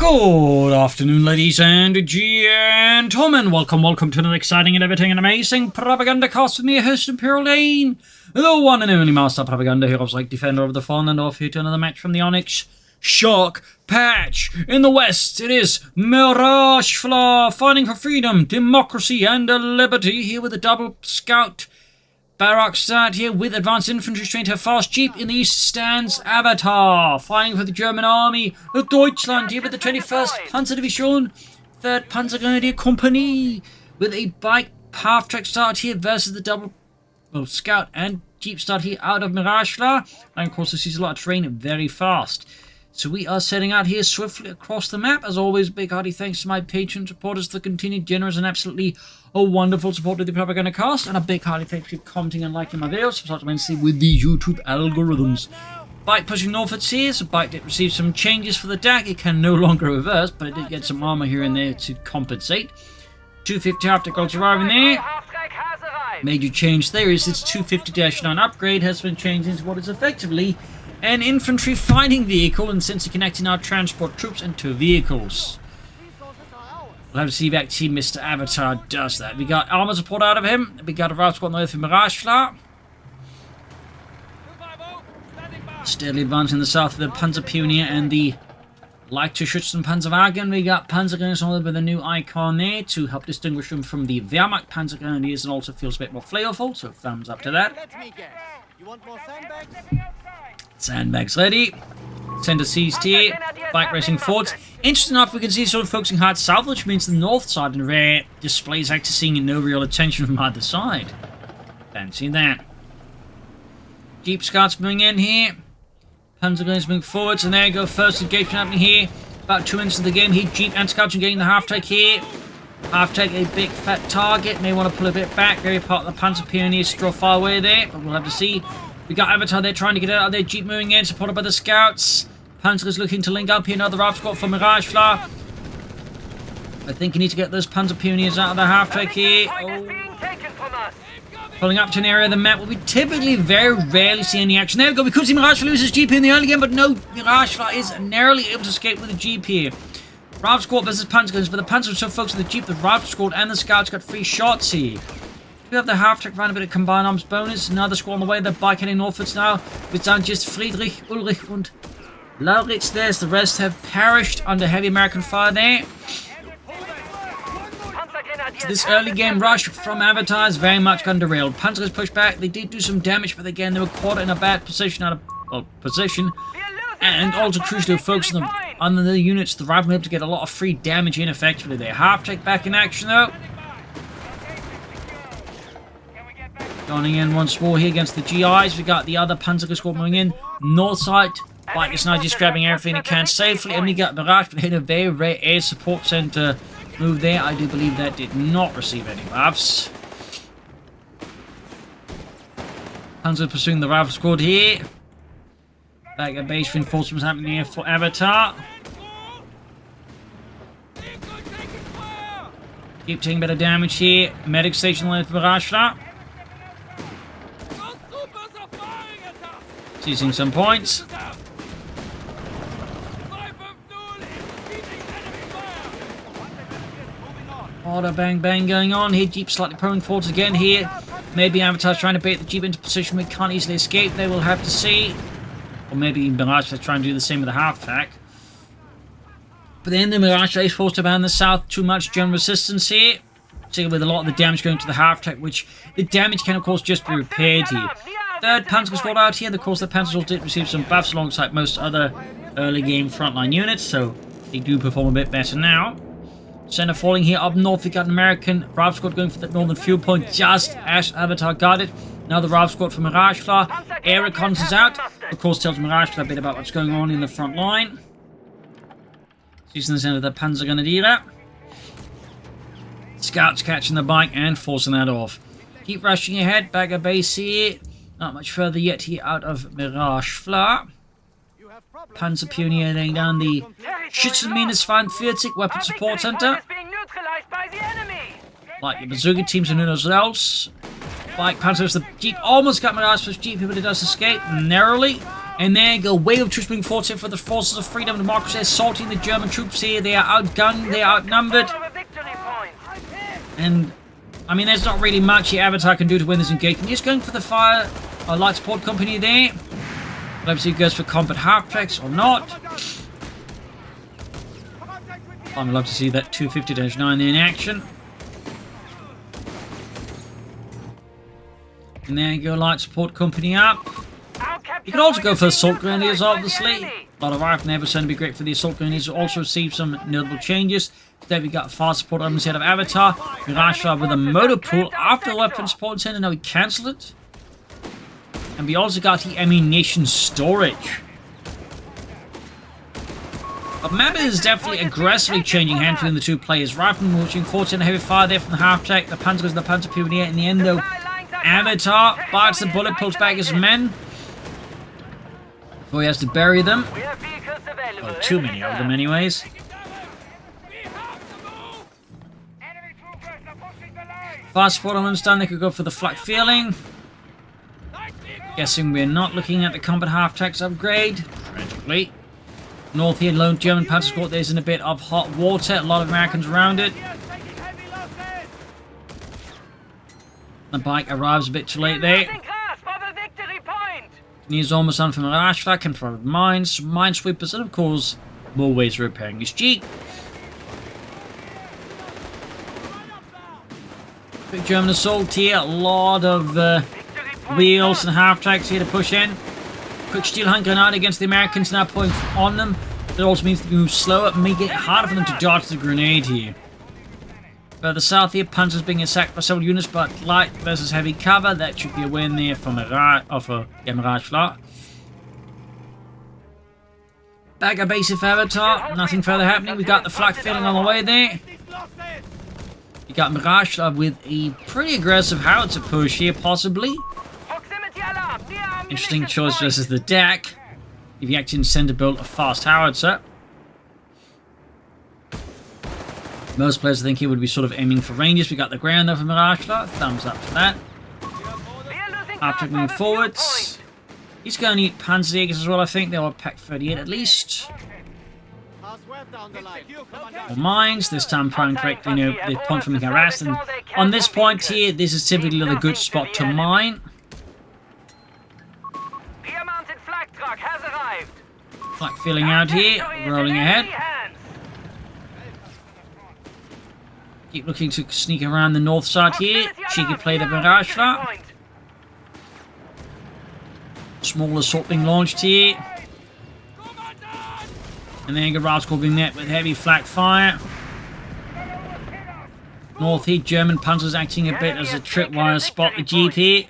Good afternoon, ladies and gentlemen. Welcome to another exciting and everything and amazing Propagandacast with me, host Imperial Dane, the one and only master propaganda heroes like Defender of the Fallen, and off here to another match from the Onyx Shark Patch. In the west, it is Miragefla fighting for freedom, democracy, and liberty. Here with a double scout barrack start here with advanced infantry trained her fast jeep. In the east stands Avatar, fighting for the German army of Deutschland here with the 21st Panzer Division, 3rd Panzer Grenadier Company, with a bike half-track start here versus the double scout and jeep start here out of Miragefla. And of course this is a lot of terrain very fast. So we are setting out here swiftly across the map. As always, big hearty thanks to my patron supporters for the continued generous and absolutely wonderful support of the Propagandacast, and a big hearty thanks for commenting and liking my videos. So start Wednesday with the YouTube algorithms. Bike pushing northwards here, so bike did receive some changes for the DAK. It can no longer reverse, but it did get some armor here and there to compensate. 250 after goals arriving there. Major change there is its 250-9 upgrade has been changed into what is effectively an infantry fighting vehicle, and since it connecting our transport troops and 2 vehicles. We'll have to see if actually Mr. Avatar does that. We got armor support out of him. We got a route squad on the way for Miragefla. Steadily advancing the south with the Panzer Pioneer and the Leichter Schützen Panzerwagen. We got Panzer Grenadiers on with a new icon there to help distinguish them from the Wehrmacht Panzer Grenadiers, and also feels a bit more flavorful, so thumbs up to that. You want more sandbags? Sandbags ready. Center seized here. Bike racing forwards. Interesting enough, we can see sort of focusing hard south, which means the north side and rear displays actually seeing no real attention from either side. Fancy that. Jeep scouts moving in here. Panzer Grenadiers moving forwards, and there you go. First engagement happening here. About 2 minutes of the game here. Jeep and scouts are getting the half-take here. Half-take, a big fat target. May want to pull a bit back. Very part of the Panzer Pioneers still far away there, but we'll have to see. We got Avatar there trying to get out of there. Jeep moving in, supported by the scouts. Panzer is looking to link up here. Another route squad for Miragefla. I think you need to get those Panzer Pioneers out of the half-track here. Pulling up to an area of the map where we typically very rarely see any action. There we go. We could see Miragefla lose his Jeep here in the early game, but no, Miragefla is narrowly able to escape with the Jeep here. Route squad versus Panzer Guns, but the Panzer was so focused on the Jeep, the route squad and the scouts got 3 shots here. We have the half-track round, a bit of combined arms bonus. Another squad on the way. The bike heading northwards now. With down just Friedrich, Ulrich, and Lauritz there. The rest have perished under heavy American fire there. So this early game rush from Avatar is very much gone derailed. Panzer is pushed back. They did do some damage, but again they were caught in a bad position position. And also crucially focusing on the units. The rival were able to get a lot of free damage in effectively there. Half-track back in action though. Going in once more here against the GIs. We got the other Panzer squad moving in. North side. Bike is now just grabbing everything it can safely. And we got Mirage, but hit a very rare air support center move there. I do believe that did not receive any buffs. Panzer pursuing the rival squad here. Back at base reinforcements happening here for Avatar. Keep taking better damage here. Medic station line for Miragefla. Seizing some points. Order bang bang going on here. Jeep slightly pulling forwards again here. Maybe Avatar's trying to bait the Jeep into position we can't easily escape. They will have to see. Or maybe Mirage is trying to do the same with the half-track. But then the Mirage is forced to ban the south. Too much German resistance here. So with a lot of the damage going to the half-track, which the damage can of course just be repaired here. 3rd Panzer squad out here, and of course the Panzers did receive some buffs alongside most other early game frontline units, so they do perform a bit better now. Center falling here up north. We got an American Rav squad going for the northern fuel point just as Avatar got it. Now the Rav squad for Miragefla. Air reconnaissance out. Of course tells Miragefla a bit about what's going on in the front line. Using the center of the Panzer Grenadier. Scouts catching the bike and forcing that off. Keep rushing ahead. Back at base here. Not much further yet here out of Miragefla. Panzer Pioneer laying down the Schützenminus-45 weapon support center. Like the bazooka teams and who knows what else. Bike Panzer, the Jeep almost got Miragefla's Jeep here, but it does escape narrowly. And there you go, wave of troops being fought here for the forces of freedom and democracy, assaulting the German troops here. They are outgunned, they are outnumbered. And, I mean, there's not really much here Avatar can do to win this engagement. He's going for the fire, light support company there. Let's see if he goes for combat half-tracks or not. I'd love to see that 250-9 there in action. And there you go, light support company up. You can also go for assault grenadiers, obviously. A lot of rifle never going to be great for the assault grenadiers. Also received some notable changes. Today we got fast support on the side of Avatar. Miragefla with a motor pool after the weapon support center. Now we cancel it. And we also got the ammunition storage. But map is definitely aggressively changing hands between the two players. Rifle moving forward and heavy fire there from the half track. The Panzer goes to the Panzer PvD in the end though. Avatar bites the bullet, pulls back his men. Before he has to bury them. Well, too many of them anyways. Fast forward on understand they could go for the flak feeling. Guessing we're not looking at the combat half-tracks upgrade. Tragically. North here, lone German Panzer squad. There's in a bit of hot water. A lot of Americans around it. The bike arrives a bit too late there. He's almost done from Miragefla, can provide mines, minesweepers, and of course, more ways of repairing his Jeep. Big German assault here, a lot of wheels and half-tracks here to push in. Quick steel hand grenade against the Americans now pulling on them. That also means to move slower and make it harder for them to dodge the grenade here. Further south here, Panzer's being attacked by several units, but light versus heavy cover. That should be a win there for Miragefla. Back at base of Avatar, nothing further happening. We got the flak feeling on the way there. You got Miragefla with a pretty aggressive howitzer push here, possibly. Interesting choice versus the DAK. If you actually intend to build a fast howitzer. Most players think he would be sort of aiming for ranges. We got the ground though for Miragefla. Thumbs up to that. After moving forwards. He's going to need Panzer Division as well, I think. They will pack 38 at least. Or mines. This time prime correctly, you know, the point from being harassed. And on this point here, this is typically a good spot to mine. Flak feeling out here. Rolling ahead. Keep looking to sneak around the north side here. Cheeky play to Miragefla. Small assault being launched here. And then Rascal being met with heavy flak fire. North here, German Panzers acting a bit as a tripwire spot the Jeep here.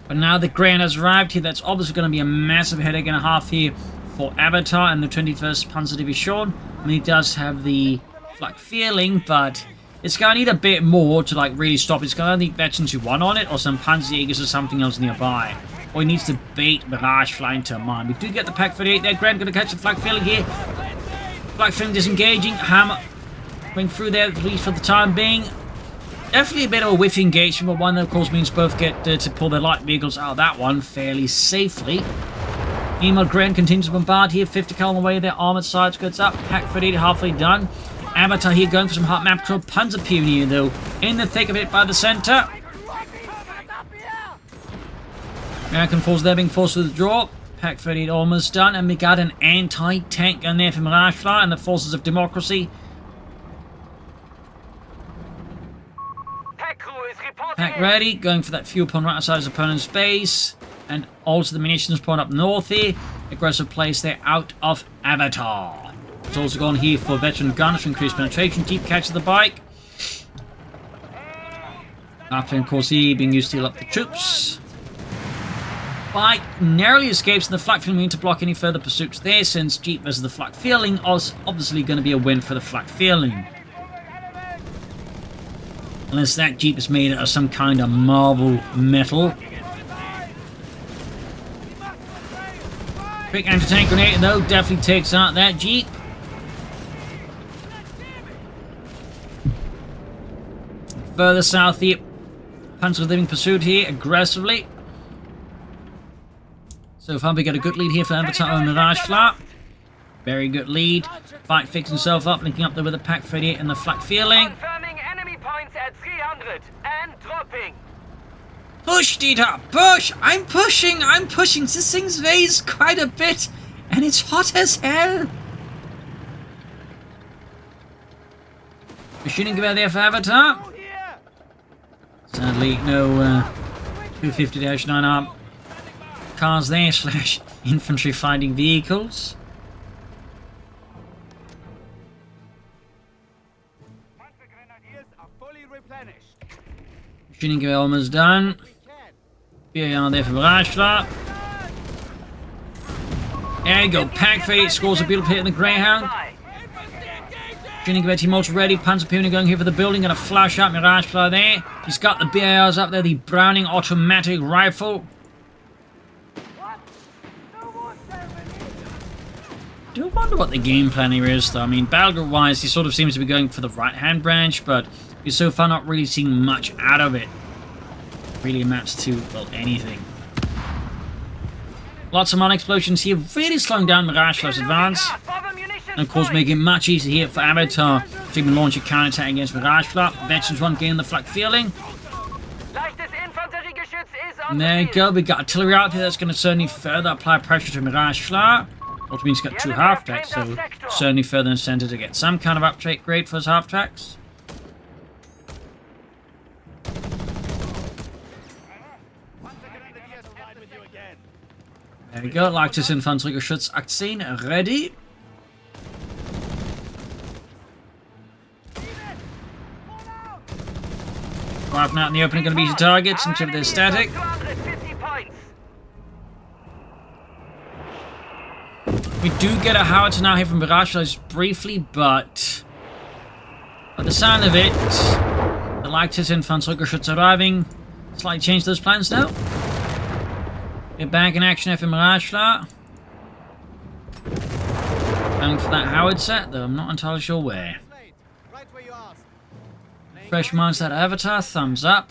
But now the ground has arrived here. That's obviously going to be a massive headache and a half here for Avatar and the 21st Panzer Division. I mean, he does have the flak feeling, but it's going to need a bit more to like really stop. It's going to need veterans who won on it, or some Panzer Division or something else nearby. Or he needs to bait Miragefla into a mine. We do get the Pack 38 there. Grant going to catch the flak feeling here. Flak feeling disengaging. Hammer going through there, at least for the time being. Definitely a bit of a whiff engagement, but one that of course means both get to pull their light vehicles out of that one fairly safely. Meanwhile, Grant continues to bombard here. 50 cal on the way there. Armoured sides goes up. Pack 38 halfway done. Avatar here going for some hot map control. Panzer Pioneer though in the thick of it by the centre. American forces there being forced to withdraw. Pack 38 almost done. And we got an anti-tank gun there for Miragefla and the forces of democracy. Pack ready. Going for that fuel pond right outside his opponent's base. And also the munitions point up north here. Aggressive place there out of Avatar. It's also gone here for veteran gunners to increase penetration. Deep catches the bike. After, of course, he being used to heal up the troops. Bike narrowly escapes and the flak feeling to block any further pursuits there, since Jeep versus the flak feeling is obviously going to be a win for the flak feeling. Unless that Jeep is made out of some kind of marble metal. Quick anti-tank grenade though definitely takes out that Jeep. Further south here, Panzers living pursuit here aggressively. So far we get a good lead here for Avatar and Miragefla. Very good lead. Fight fixed himself up, linking up there with the Pak 38 and the flak feeling. Confirming enemy points at 300 and dropping. Push, Dieter! Push! I'm pushing! This thing's weighs quite a bit, and it's hot as hell! Machining gewehr there for Avatar. Sadly, no 250-9 arm cars there, / infantry fighting vehicles. Machining gewehr almost done. BAR there for Miragefla. There you go, Pak 38 scores a beautiful hit in the Greyhound. Machining gewehr team also ready. Panzer Division going here for the building. Gonna flash out Miragefla there. He's got the BARs up there, the Browning automatic rifle. I do wonder what the game plan here is, though. I mean, battle group wise, he sort of seems to be going for the right hand branch, but we're so far not really seeing much out of it. Really amounts to, well, anything. Lots of mine explosions here, really slowing down Miragefla's advance. And of course, making it much easier here for Avatar to even launch a counterattack against Miragefla. Veterans one getting the flak feeling. And there you go, we got artillery out here that's going to certainly further apply pressure to Miragefla. Which means he's got 2 half-tracks, so certainly further incentive to get some kind of upgrade for his half-tracks. There we go, leichtes Infanteriegeschütz 18 ready. Driving out in the opening, going to be easy targets until they're static. We do get a howitzer now here from Miragefla just briefly, but by the sound of it, the leichtes Infanteriegeschütz arriving. Slightly change those plans now. Get back in action here for Miragefla. Going for that howitzer, though I'm not entirely sure where. Fresh mindset Avatar, thumbs up.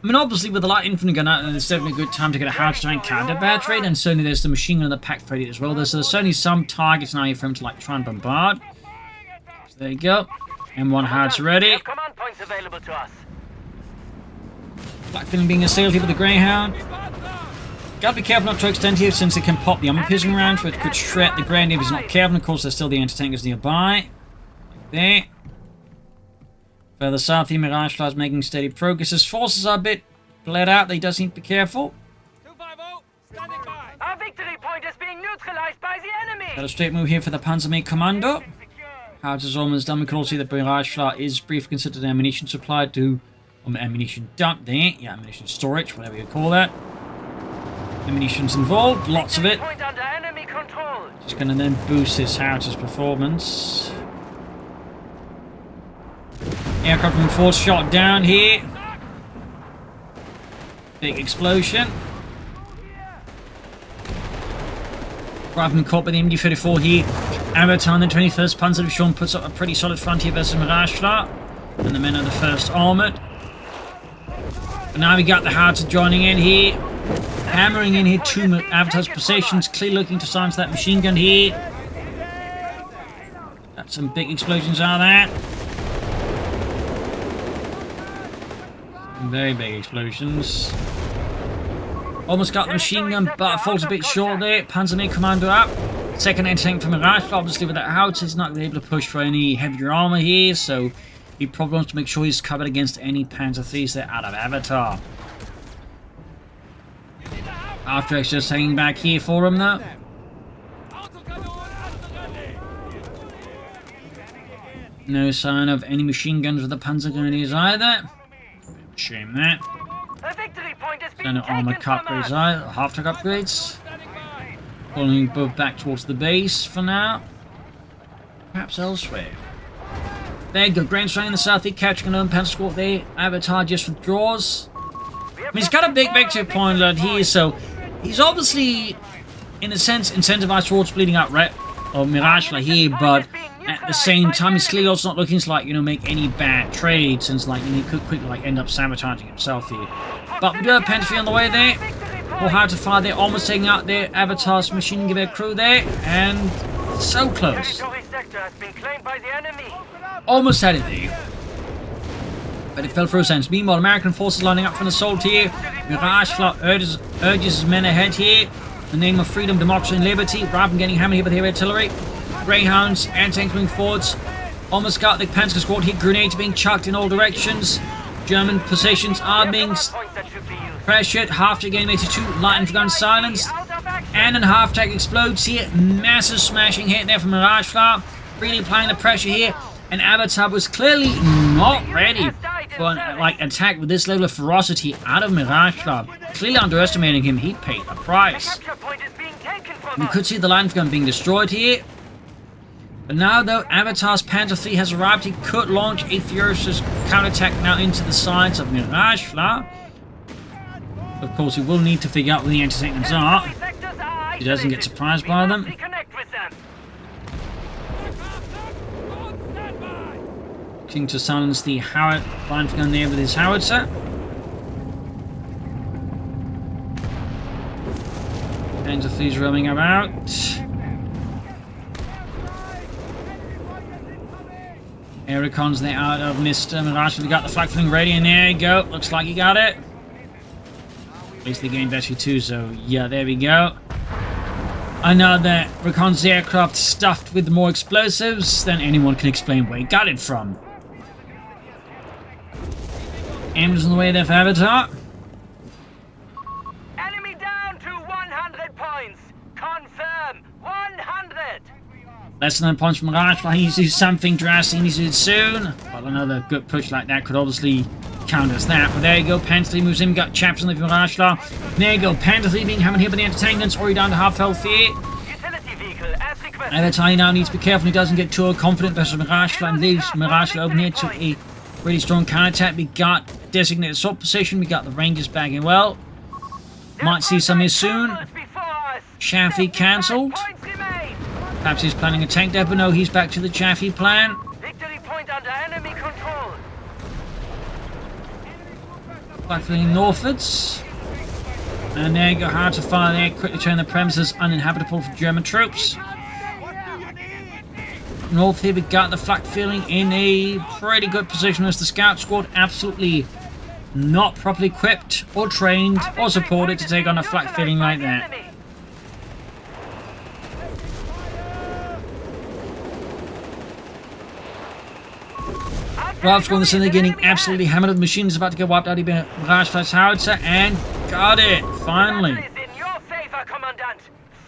I mean, obviously, with the light infantry gun out, there's definitely a good time to get a howitzer and counter battery, and certainly there's the machine gun and the Pak 38 as well. There's certainly some targets now here for him to like try and bombard. So there you go. M1 howitzer ready. Command points available to us. Flak feeling being assailed here with the Greyhound. Gotta be careful not to extend here since they can pop the armor-piercing round, so it could shred the Grand if he's not careful. Of course, there's still the anti-tankers nearby. Like there. Further south here, Miragefla is making steady progress. His forces are a bit bled out. They does need to be careful. 250, standing by. Our victory point is being neutralized by the enemy. Got a straight move here for the Panzer Commando. Howitzer is almost done. We can also see that Miragefla is briefly considered ammunition supply to ammunition dump there. Yeah, ammunition storage, whatever you call that. Ammunition's involved, lots of it. Just going to then boost his howitzer's performance. Aircraft from force shot down here. Big explosion. Rifleman caught by the MD-34 here. Avatar in the 21st Panzer Division puts up a pretty solid front here versus Miragefla. And the men of the 1st Armoured. But now we got the howitzer joining in here. Hammering in here to Avatar's positions. Clearly looking to silence that machine gun here. Got some big explosions out of that. Very big explosions. Almost got the machine gun, but falls a bit short there. Panzer Commando up. Second anti-tank from Miragefla. Obviously with that howitzer, he's not going to be able to push for any heavier armor here, so he probably wants to make sure he's covered against any Panzer IIIs that out of Avatar. After it's just hanging back here for him though. No sign of any machine guns with the Panzer Grenadiers either. Shame that. So no armor upgrades either, half-track upgrades. Pulling both back towards the base for now. Perhaps elsewhere. There you go, Grand Strike in the south, catching another Panzer squad there. Avatar just withdraws. I mean, he's got a big victory point out here, so he's obviously, in a sense, incentivized towards bleeding out Miragefla here, but at the same time, he's clearly also not looking to, like, you know, make any bad trades, since, like, he could quickly, like, end up sabotaging himself here. But we do have Panzer on the way there. More hard to fire there, almost taking out their Avatar's machine gun crew there, and so close. Territory sector has been claimed by the enemy. Almost had it there. But it fell for a sense. Meanwhile, American forces lining up for an assault here. Miragefla urges his men ahead here. In the name of freedom, democracy, and liberty, rather than getting hammered here by the heavy artillery. Greyhounds and tanks moving forwards. Almost got the Panzer squad here. Grenades being chucked in all directions. German positions are being Points that should be used. pressured. Half-track getting 82. Light and gun silenced. And then half-track explodes here. Massive smashing hit there from Miragefla. Really applying the pressure here. And Avatar was clearly not ready for an attack with this level of ferocity out of Miragefla. Clearly underestimating him. He paid a price. Capture point is being taken from We us. could see the line gun being destroyed here. But now, though, Avatar's Panzer 3 has arrived, he could launch a furious counterattack now into the sides of Miragefla. Of course, he will need to figure out where the anti-tank guns are. Territory sectors are He doesn't get isolated. surprised We by must them. reconnect with them. Looking to silence the Howard line gun there with his howitzer. Panzer 3's roaming about. Air recons there out of Mr. Mirage. We got the flak filling ready, and there you go. Looks like he got it. At least they gained battery 2, so yeah, there we go. Another reconnaissance aircraft stuffed with more explosives than anyone can explain where he got it from. Amid's on the way there for Avatar. Enemy down to 100 points. Confirm 100. Less than 9 points from Mirage. He needs to do something drastic. He needs to do it soon. Well, another good push like that could obviously count as that. But there you go. Panzer 3 moves in. Got chaps on the Mirage. There you go. Panzer 3 being hammered here by the anti-tank guns. Already down to half health here. Utility vehicle as requested. Avatar now needs to be careful he doesn't get too confident versus Mirage and leaves Mirage open here to a really strong counterattack. We got designated assault position. We got the Rangers bagging well. Might see some here soon. Chaffee cancelled. Points remain. Perhaps he's planning a tank depot. No, he's back to the Chaffee plan. Victory point under enemy control. Back filling northwards. And there you go, hard to fire there. Quickly turn the premises uninhabitable for German troops. North here we got the flak filling in a pretty good position as the scout squad absolutely not properly equipped or trained or supported to take on a flak filling like that. Ralph's going to send getting absolutely hammered. The machine is about to get wiped out. He been Miragefla's howitzer and got it finally. In your favor, Commandant.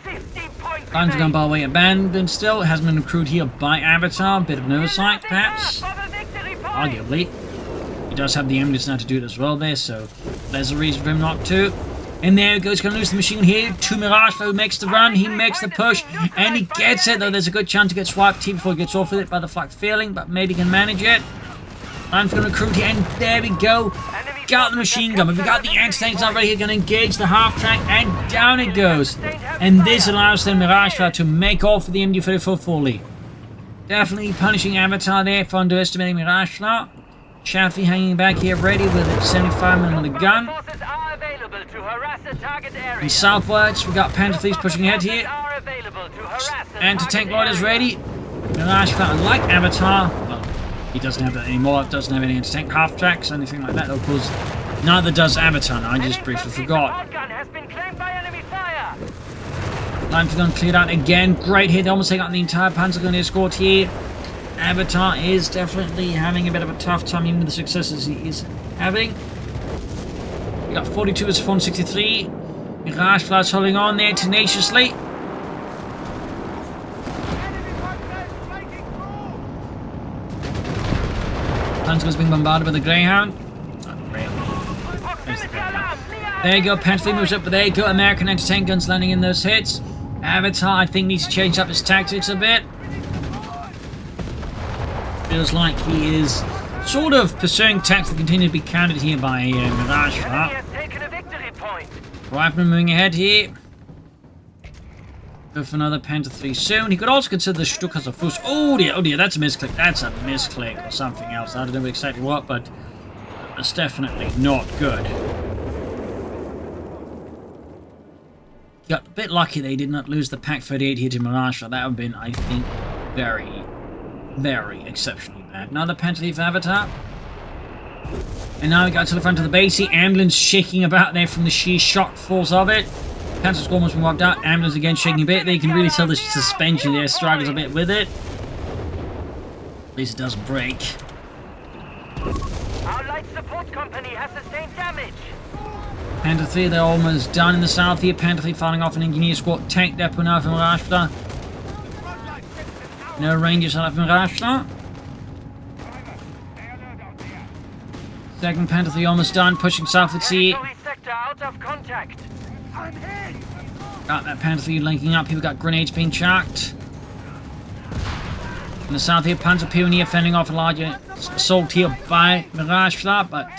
50 points. Lines gun by the way abandoned still. It hasn't been accrued here by Avatar. Bit of an oversight perhaps. Arguably. He does have the ammunition now to do it as well there, so there's a reason for him not to. And there he goes, going to lose the machine here to Miragefla, who makes the run, he makes the push, and he gets it, though there's a good chance to get swiped here before he gets off with it by the flak feeling, but maybe he can manage it. And going to recruit here, and there we go. Got the machine gun, but we got the anti-tanks already here, going to engage the half-track, and down it goes. And this allows then Miragefla to make off with the MD-34 fully. Definitely punishing Avatar there for underestimating Miragefla. Chaffee hanging back here ready with a 75mm gun. And southwards, we got Panzer 3 pushing ahead here. Anti-tank loaders ready. Miragefla, unlike Avatar, well, he doesn't have that anymore. Doesn't have any anti-tank half-tracks or anything like that. Of course, neither does Avatar. I just briefly forgot. Line for gun cleared out again. Great hit. Almost taking out the entire Panzer gun escort here. Avatar is definitely having a bit of a tough time even with the successes he is having. We got 42 as 463. Miragefla's holding on there tenaciously. Panzer's being bombarded by the Greyhound. There's the Greyhound. There you go, Panzer moves up, but there you go, American anti-tank guns landing in those hits. Avatar, I think, needs to change up his tactics a bit. Feels like he is sort of pursuing tactics that continue to be countered here by Miragefla. Rifleman moving ahead here. Go for another Panzer 3 soon. He could also consider the Stuck as a Fuss. Oh dear, that's a misclick. That's a misclick or something else. I don't know exactly what, but it's definitely not good. Got a bit lucky they did not lose the Pak 38 here to Miragefla. That would have been, I think, very, very exceptionally bad. Another Panzer Division Avatar. And now we got to the front of the base. The ambulance shaking about there from the sheer shock force of it. Panzer squad almost been wiped out. Ambulance again shaking a bit. There you can really tell the suspension there struggles a bit with it. At least it doesn't break. Our light support company has sustained damage. Panther 3, they're almost done in the south here. Panther 3 firing off an engineer squad tank depot now from Miragefla. No Rangers out of Miragefla. Second Panther 3 almost done, pushing southwards here. Sector out of contact. Got that Panther 3 linking up. People got grenades being chucked. In the south here, Panzer Pioneer fending off a larger assault here by Miragefla, but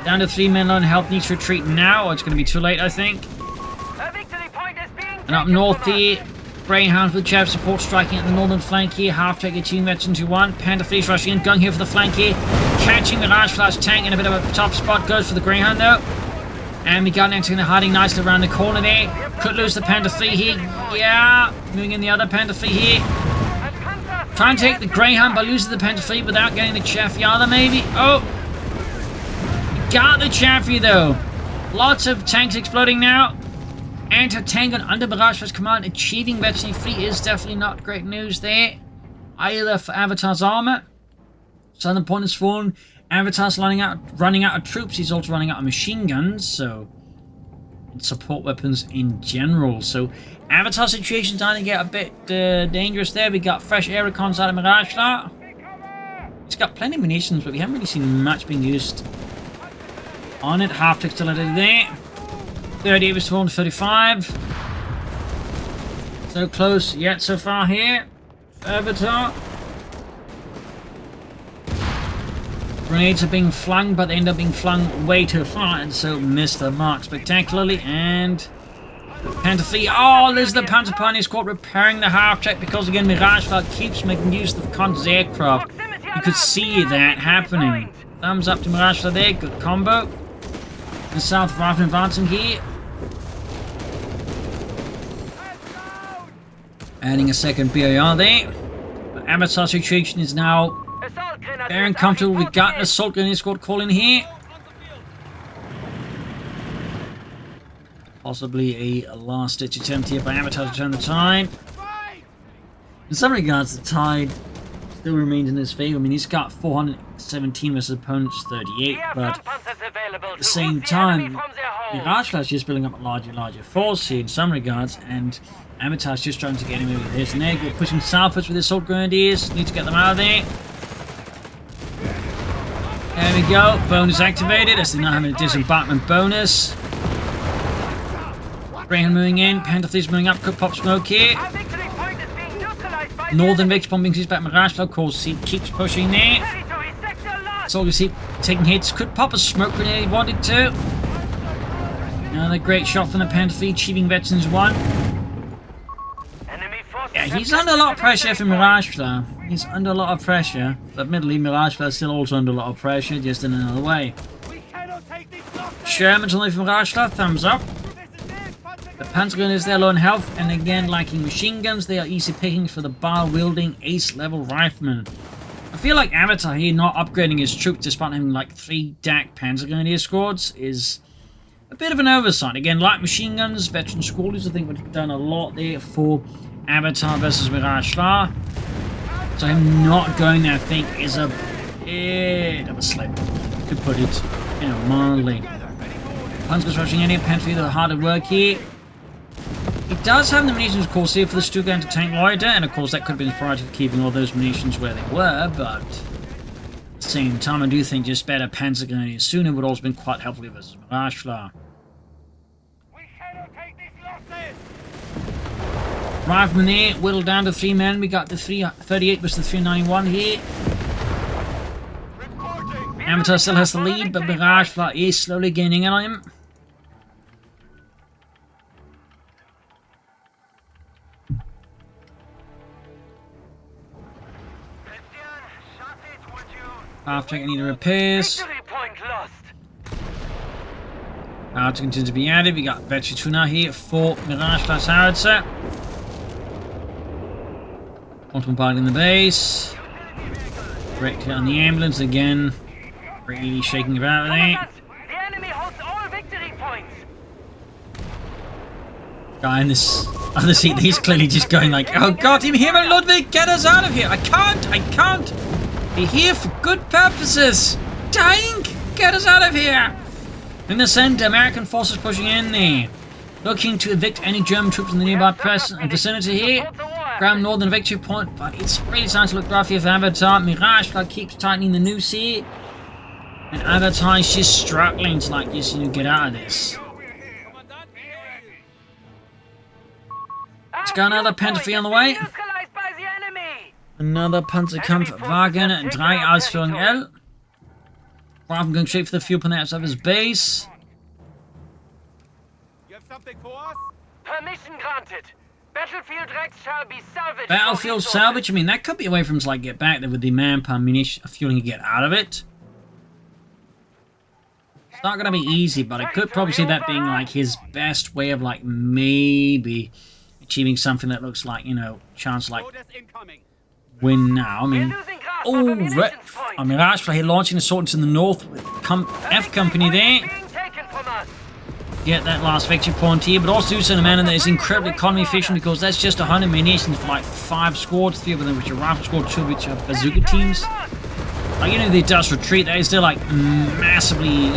down to 3 men on health, needs to retreat now, or it's going to be too late, I think. A victory point is being And up north here, Greyhounds with chav support striking at the northern flank here. Half-track getting vets into one. Panther 3's rushing in, gung here for the flank here. Catching Miragefla's tank in a bit of a tough spot. Goes for the Greyhound though. And we got next to hiding nicely around the corner there. Could lose the Panther 3 here. Yeah, moving in the other Panther 3 here. Trying to take the Greyhound by losing the Panther 3 without getting the Chaffee either, maybe. Oh! Got the Chaffee though. Lots of tanks exploding now. Anti-tank under Miragefla's command, achieving veteran fleet is definitely not great news there. Either for Avatar's armor. Southern point is fallen. Avatar's running out of troops. He's also running out of machine guns, so and support weapons in general. So Avatar situation's starting to get a bit dangerous there. We got fresh air recons out of Miragefla. It's got plenty of munitions, but we haven't really seen much being used on it. Half tick still there. 38 was 435. So close yet so far here. Avatar. Grenades are being flung, but they end up being flung way too far, and so missed the mark spectacularly. And Panther 3, oh, there's the Panzer Pioneer squad repairing the half-track, because again Miragefla keeps making use of the Khan's aircraft. You could see that happening. Thumbs up to Miragefla there, good combo. The South Rifle advancing here. Adding a second BAR there. But Avatar situation is now very uncomfortable. We got an assault grenade squad calling here. Possibly a last-ditch attempt here by Avatar to turn the tide. In some regards, the tide still remains in his favor. I mean, he's got 417 versus opponent's 38, but at the same time, Miragefla is just building up a larger and larger force here in some regards, and Avatar's just trying to get him over his neck. We're pushing southwards with assault grenadiers. Need to get them out of there. There we go. Bonus activated as they now have a disembarkment bonus. Greyhound moving in. Panther 3's moving up. Could pop smoke here. Northern Vicks bombing sees back Miragefla. Of course, he keeps pushing there. Soldiers keep taking hits. Could pop a smoke grenade if he wanted to. Another great shot from the Panther 3, achieving veterans 1. Yeah, he's under a lot of pressure from Miragefla. He's under a lot of pressure. But admittedly, Miragefla is still also under a lot of pressure, just in another way. Sherman's only from Miragefla, thumbs up. The Panzer gun is there low in health, and again lacking machine guns. They are easy pickings for the bar-wielding ace-level rifleman. I feel like Avatar here not upgrading his troops despite having like 3 DAK Panzer Grenadier squads is a bit of an oversight. Again, light machine guns, veteran squadrons, I think would have done a lot there for Avatar versus Miragefla. So him not going there, I think, is a bit of a slip, to put it, you know, mildly. Panzer's rushing in here, Panther the hard at work here. He does have the munitions, of course, here for the Stuka anti-tank loader, and of course that could have been prior to keeping all those munitions where they were, but at the same time, I do think just better Panzer Grenadiers sooner would also have been quite helpful versus Miragefla. Rifleman there, whittled down to 3 men. We got the 38 versus the 391 here. Avatar still has the lead, but Miragefla is slowly gaining in on him. Half-track, I need repairs. To continue to be added. We got Vetri 2 now here for Miragefla's howitzer. Bombarding the base. Direct hit on the ambulance again. Really shaking about there. The enemy holds all victory points. Guy in this other seat, he's clearly just going like, oh god, im Himmel, Ludwig, get us out of here. I can't. We're here for good purposes. Dying, get us out of here. In the center, American forces pushing in there. Looking to evict any German troops in the nearby vicinity here. Grab northern victory point, but it's really starting to look rough here for Avatar. Miragefla keeps tightening the noose here. And Avatar is just struggling to like just, get out of this. Let's go another Panzer on the way. Another Panzerkampfwagen, 3 Ausführung L. Raven going straight for the fuel plant outside of his base. You have something for us? Permission granted. Battlefield Rex shall be salvaged. Battlefield salvage? I mean, that could be a way for him to like get back there with the manpower, munition, fueling, and get out of it. It's not gonna be easy, but I could probably see that being like his best way of like maybe achieving something that looks like, chance to like win now. I mean, Miragefla here launching assault into the north with F Company there. Get that last victory point here, but also do so in a manner that is incredibly economy efficient because that's just 100 munitions for like 5 squads, 3 of them which are rifle squad, 2 of which are bazooka teams. Like, the Dutch retreat, that is still like massively,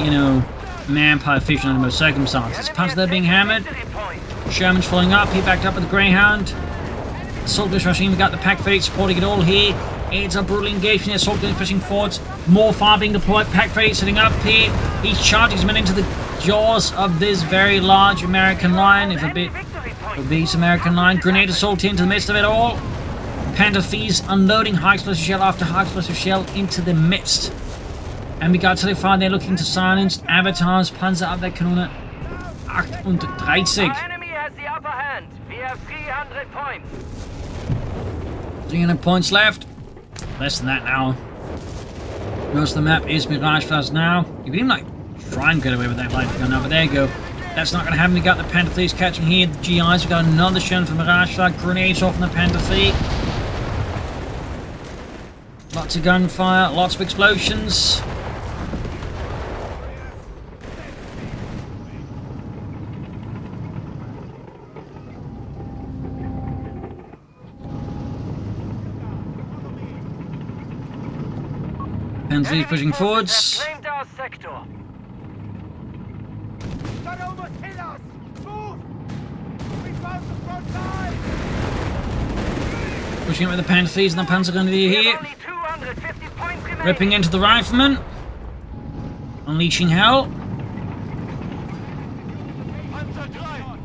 manpower efficient under most circumstances. Panzer there being hammered. Sherman's following up, he backed up with the Greyhound. Assault machine, we got the Pack 38 supporting it all here. It's a brutal engagement, assault pushing forwards. More fire being deployed, Pack 38 sitting up here. He's charging his men into the jaws of this very large American line, if a bit obese American line. Grenade assault into the midst of it all. Panther Thieves unloading high explosive shell after high explosive shell into the midst. And we got to the far there looking to silence Avatar's Panzerabwehrkanone 38. Our enemy has the upper hand. We have 300 points. 300 points left. Less than that now. Most of the map is Miragefla's now. You can even like try and get away with that light gun now, but there you go. That's not going to happen. We got the Panther Thieves catching here. The GIs. We got another shell from Miragefla. Grenades off on the Panther Thief. Lots of gunfire. Lots of explosions. Panther Thief pushing forwards. Claimed our sector. Pushing up with the Panther Thieves and the Panzer Gun here. Ripping into the riflemen. Unleashing hell.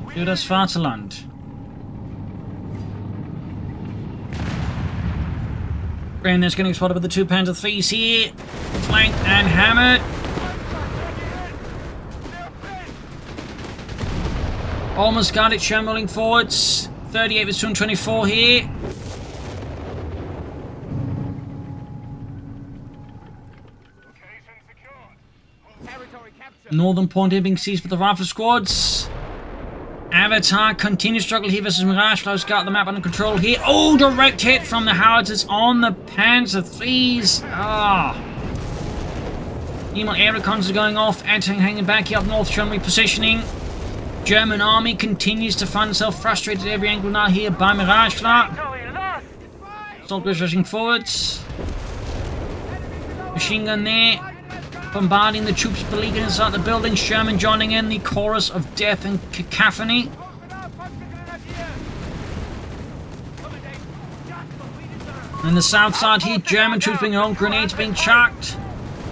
Führt das Vaterland. Brandon's getting spotted with the 2 Panzer Thieves here. Flanked and hammered. Almost got it, shambling forwards. 38 with 224 here. Northern point here being seized with the rifle squads. Avatar continues to struggle here versus Miragefla's got the map under control here. Oh, direct hit from the howitzers on the Panzer Thieves. Meanwhile, air recons are going off. Anti hanging back here up north, showing repositioning. German army continues to find itself frustrated at every angle now here by Miragefla. Assault rushing forwards. Machine gun there. Bombarding the troops beleaguered inside the building. Sherman joining in the chorus of death and cacophony. On the south side here, German troops being home, grenades being chucked.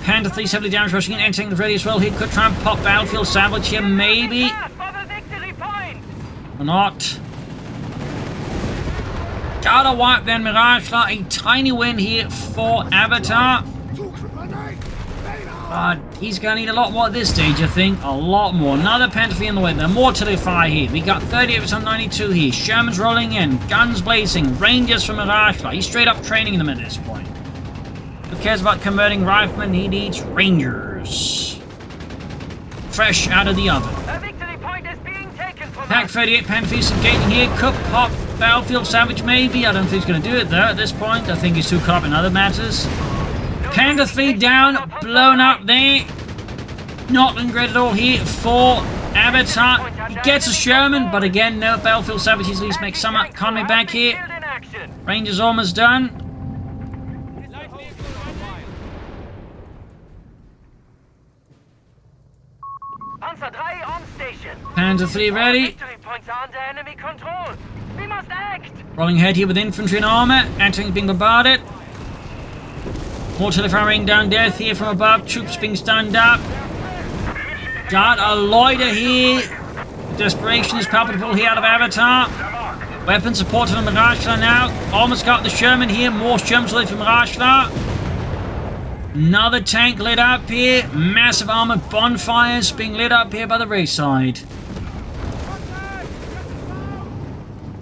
Panther Thieves heavily damaged, rushing in, entering the ready as well. He could try and pop battlefield salvage here, maybe. Or not. Gotta wipe then, Miragefla. A tiny win here for Avatar. But he's going to need a lot more at this stage, I think. A lot more. Another Panther Thief in the way. They're more to the fire here. We got 38 on 92 here. Sherman's rolling in. Guns blazing. Rangers from Miragefla. He's straight up training them at this point. Who cares about converting riflemen? He needs Rangers. fresh out of the oven. A victory point is being taken from Pack us. 38 Panthers engaging here. Could pop battlefield salvage maybe. I don't think he's going to do it though at this point. I think he's too caught up in other matters. Panda 3 down, blown up there. Not looking great at all here for Avatar. He gets a Sherman, but again, no battlefield salvage. He's at least make some economy back here. Field in action. Ranger's almost done. Panzer 3 on station. Panzer 3 All ready. victory points are under enemy control. We must act. Rolling ahead here with infantry and armor. Anton's being bombarded. Mortar firing down death here from above. Troops being stunned up. Got a loiter here. Desperation is palpable here out of Avatar. Weapon support from Miragefla now. Almost got the Sherman here. More Shermans lit from Miragefla. Another tank lit up here. Massive armored bonfires being lit up here by the race side.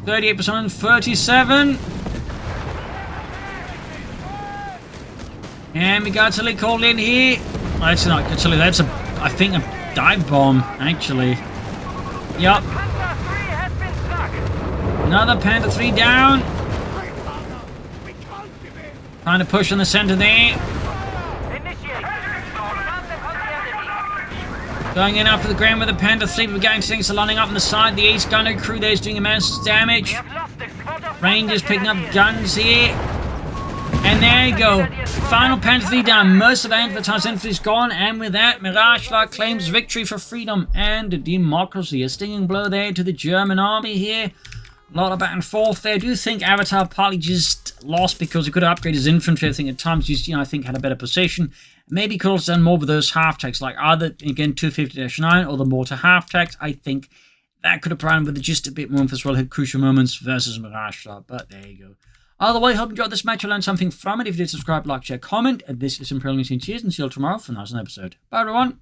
38% and 37. And we got Tilly called in here. That's not Tilly, that's I think a dive bomb, actually. Yup. Panzer 3 has been struck. Another Panther 3 down. Trying to push in the center there. Initiate. Contact on the enemy. Going in after the ground with the Panther 3. We're getting things lining up on the side. The Ace Gunner crew there is doing immense damage. We have lost a squad of Rangers Panzer picking up Grenadiers. guns here. And there you go. Final Panther 3 down. Most of Avatar's infantry is gone. And with that, Miragefla claims victory for freedom and democracy. A stinging blow there to the German army here. A lot of back and forth there. I do think Avatar partly just lost because he could have upgraded his infantry. I think at times he's, I think had a better position. Maybe could have done more with those half-tanks, like either, again, 250-9 or the mortar half-tanks. I think that could have provided with just a bit more emphasis while hit crucial moments versus Miragefla. But there you go. Either way, hope you enjoyed this match. You learned something from it. If you did, subscribe, like, share, comment. And this is Imperial News. Cheers, and see you all tomorrow for another episode. Bye, everyone.